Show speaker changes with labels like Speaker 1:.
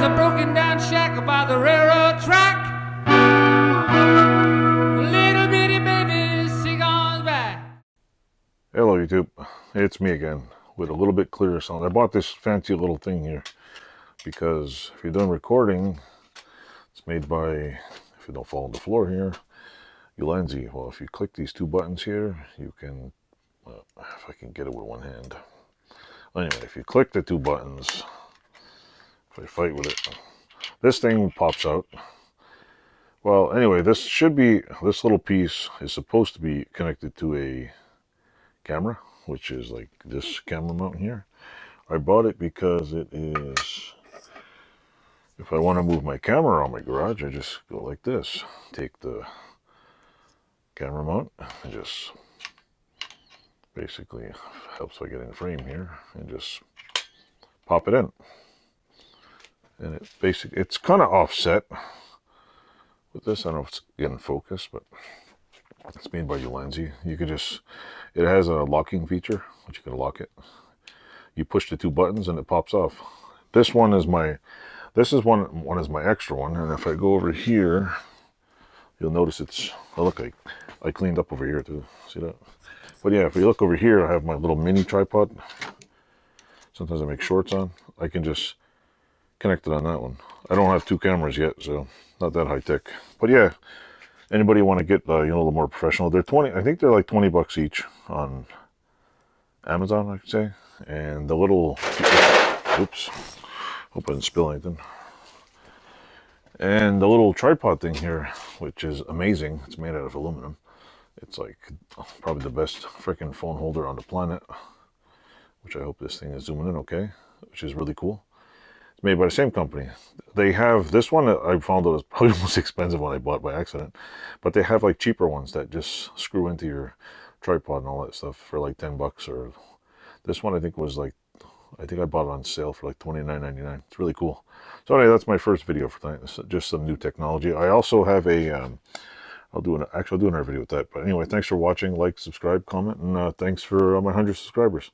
Speaker 1: There's a broken down shack by the railroad track. Little bitty baby cigars back.
Speaker 2: Hello YouTube, it's me again with a little bit clearer sound. I bought this fancy little thing here because if you're done recording, it's made by, if you don't fall on the floor here, Ulanzi. Well, if you click these two buttons here, you can, if I can get it with one hand. Anyway, if you click the two buttons, if I fight with it, this thing pops out. Well, anyway, this little piece is supposed to be connected to a camera, which is like this camera mount here. I bought it because it is, if I want to move my camera around my garage, I just go like this. Take the camera mount and just basically helps by getting the frame here and just pop it in. And it's kind of offset with this. I don't know if it's getting focus, but it's made by Ulanzi. You can just, it has a locking feature, which you can lock it. You push the two buttons and it pops off. This one is my, one is my extra one. And if I go over here, you'll notice it's, oh look, I cleaned up over here too. See that? But yeah, if you look over here, I have my little mini tripod. Sometimes I make shorts on. I can just connect it on that one. I don't have two cameras yet, so not that high tech. But yeah, anybody want to get you know, a little more professional? They're 20. I think they're like 20 bucks each on Amazon, I could say. And the little, oops, hope I didn't spill anything. And the little tripod thing here, which is amazing. It's made out of aluminum. It's like probably the best freaking phone holder on the planet. Which I hope this thing is zooming in okay, which is really cool. It's made by the same company. They have this one that I found out was probably the most expensive one I bought by accident. But they have like cheaper ones that just screw into your tripod and all that stuff for like 10 bucks. Or this one I think was like, I think I bought it on sale for like $29.99. It's really cool. So anyway, that's my first video for tonight. It's just some new technology. I also have a, I'll do another video with that. But anyway, thanks for watching. Like, subscribe, comment, and thanks for my 100 subscribers.